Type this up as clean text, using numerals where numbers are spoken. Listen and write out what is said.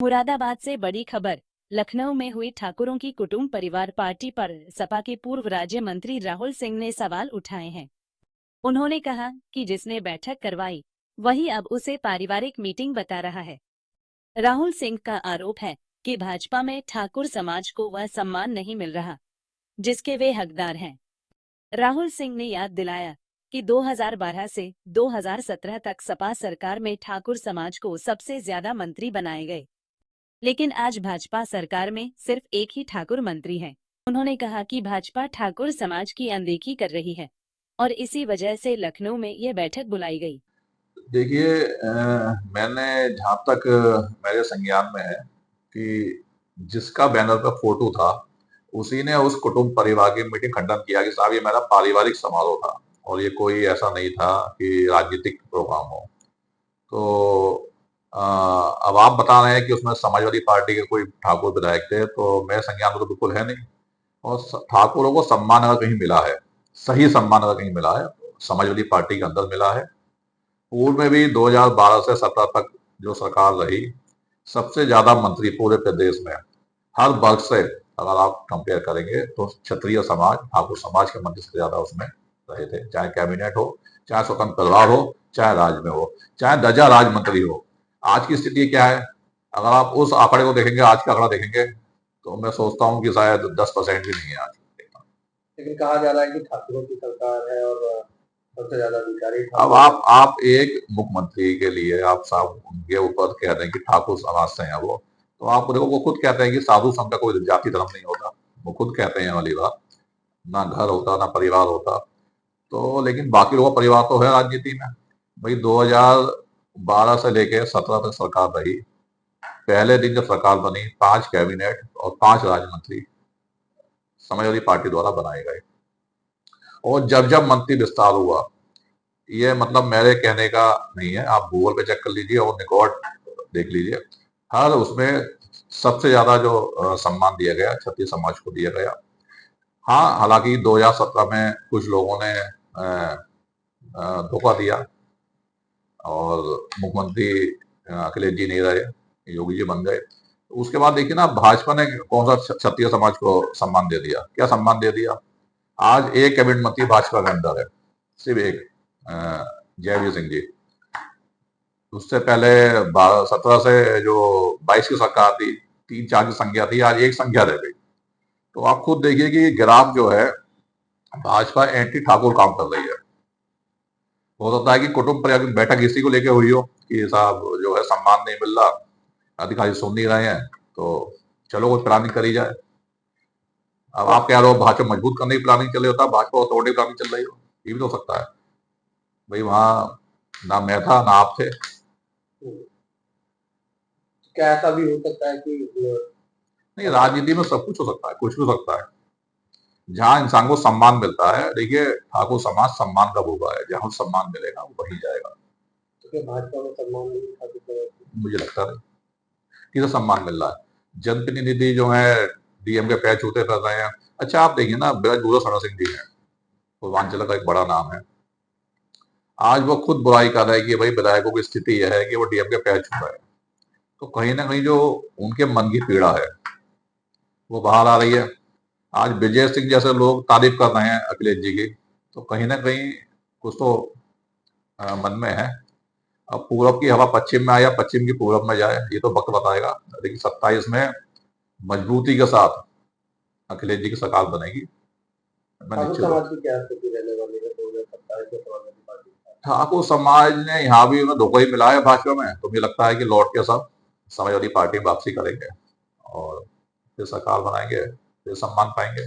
मुरादाबाद से बड़ी खबर। लखनऊ में हुई ठाकुरों की कुटुंब परिवार पार्टी पर सपा के पूर्व राज्य मंत्री राहुल सिंह ने सवाल उठाए हैं। उन्होंने कहा कि जिसने बैठक करवाई वही अब उसे पारिवारिक मीटिंग बता रहा है। राहुल सिंह का आरोप है कि भाजपा में ठाकुर समाज को वह सम्मान नहीं मिल रहा जिसके वे हकदार हैं। राहुल सिंह ने याद दिलाया कि 2012 से 2017 तक सपा सरकार में ठाकुर समाज को सबसे ज्यादा मंत्री बनाए गए, लेकिन आज भाजपा सरकार में सिर्फ एक ही ठाकुर मंत्री है। उन्होंने कहा कि भाजपा ठाकुर समाज की अनदेखी कर रही है और इसी वजह से लखनऊ में यह बैठक बुलाई गई। देखिए, मैंने जहाँ तक मेरे संज्ञान में है कि जिसका बैनर पर फोटो था उसी ने उस कुटुंब परिवार की मीटिंग खंडन किया कि साहब ये मेरा पारिवारिक समारोह था और ये कोई ऐसा नहीं था कि राजनीतिक प्रोग्राम हो। तो अब आप बता रहे हैं कि उसमें समाजवादी पार्टी के कोई ठाकुर विधायक थे, तो मेरे संज्ञान में तो बिल्कुल है नहीं। और ठाकुरों को सम्मान अगर कहीं मिला है, सही सम्मान अगर कहीं मिला है, समाजवादी पार्टी के अंदर मिला है। पूर्व में भी 2012 से 17 तक जो सरकार रही, सबसे ज्यादा मंत्री पूरे प्रदेश में हर वर्ग से अगर आप कंपेयर करेंगे तो क्षत्रिय समाज, ठाकुर समाज के मंत्री सबसे ज्यादा उसमें रहे थे। चाहे कैबिनेट हो, चाहे स्वतंत्र परिवार हो, चाहे राज्य में हो, चाहे दर्जा राज मंत्री हो। आज की स्थिति क्या है? अगर आप उस आंकड़े को देखेंगे, आज का आंकड़ा देखेंगे, तो मैं सोचता हूँ कि शायद 10% भी नहीं है आज। लेकिन कहा जा रहा है कि ठाकुरों की सरकार है और सबसे ज्यादा अधिकारी अब आप एक मुख्यमंत्री के लिए आप साहब उनके ऊपर कह रहे हैं कि ठाकुर समाज से हैं वो, तो आप देखो वो खुद कहते हैं कि साधु संघ का कोई जाति धर्म नहीं होता। वो खुद कहते हैं वाली बात, ना घर होता ना परिवार होता। तो लेकिन बाकी लोगों का परिवार तो है राजनीति में। भाई 2012 से लेके 17 तक सरकार रही। पहले दिन जब सरकार बनी, 5 कैबिनेट और 5 राज्य मंत्री समाजवादी पार्टी द्वारा बनाए गए। और जब जब मंत्री विस्तार हुआ, ये मतलब मेरे कहने का नहीं है, आप गूगल पे चेक कर लीजिए और रिकॉर्ड देख लीजिए। हर उसमें सबसे ज्यादा जो सम्मान दिया गया क्षत्रिय समाज को दिया गया। हाँ, हालांकि 2017 में कुछ लोगों ने धोखा दिया और मुख्यमंत्री अखिलेश जी नहीं रहे, योगी जी बन गए। उसके बाद देखिए ना, भाजपा ने कौन सा क्षत्रिय समाज को सम्मान दे दिया? क्या सम्मान दे दिया? आज एक कैबिनेट मंत्री भाजपा के अंदर है, सिर्फ एक, जयवीर सिंह जी। उससे पहले 17 से जो 22 की सरकार थी, 3-4 की संख्या थी, आज एक संख्या रह गई। तो आप खुद देखिए कि ग्राफ जो है, भाजपा एंटी ठाकुर काम कर रही है। हो सकता है कि कुटुंब परिवार की बैठक इसी को लेकर हुई हो कि साहब जो है सम्मान नहीं मिल रहा, अधिकारी सुन नहीं रहे हैं, तो चलो कोई प्लानिंग करी जाए। अब आप कह रहे हो भाजपा मजबूत करने की प्लानिंग चल रही होता, भाजपा को तोड़ने की प्लानिंग चल रही हो, ये भी तो हो सकता है। भाई वहां ना मैं था ना आप थे। क्या ऐसा भी हो सकता है कि नहीं, राजनीति में सब कुछ हो सकता है, कुछ भी हो सकता है। जहां इंसान को सम्मान मिलता है, देखिए ठाकुर समाज सम्मान का भूखा है, जहां सम्मान मिलेगा वो वहीं जाएगा। तो भाजपा में सम्मान नहीं था मुझे लगता है किसे सम्मान मिल रहा है? जनप्रतिनिधि जो है डीएम के पैर छूते फिर रहे हैं। अच्छा, आप देखिए ना, ब्रजभूषण शरण सिंह जी है, पूर्वांचल का एक बड़ा नाम है। आज वो खुद बुराई कर रहे हैं कि भाई विधायकों की स्थिति यह है कि वो डीएम के पैर छू रहे हैं। तो कहीं ना कहीं जो उनके मन की पीड़ा है वो बाहर आ रही है। आज विजय सिंह जैसे लोग तारीफ कर रहे हैं अखिलेश जी की, तो कहीं ना कहीं कुछ तो मन में है। अब पूरब की हवा पश्चिम में आए या पश्चिम की पूरब में जाए, ये तो वक्त बताएगा। लेकिन 27 में मजबूती के साथ अखिलेश जी की सरकार बनेगी, मैं ठाकुर निश्चित हूँ। समाज की क्या स्थिति रहने वाली है 2027 में समाजवादी पार्टी? ठाकुर समाज ने यहाँ भी उन्हें धोखा ही मिला है भाजपा में, तो मुझे लगता है कि लौट के सब समाजवादी पार्टी में वापसी करेंगे और फिर सरकार बनाएंगे, फिर सम्मान पाएंगे।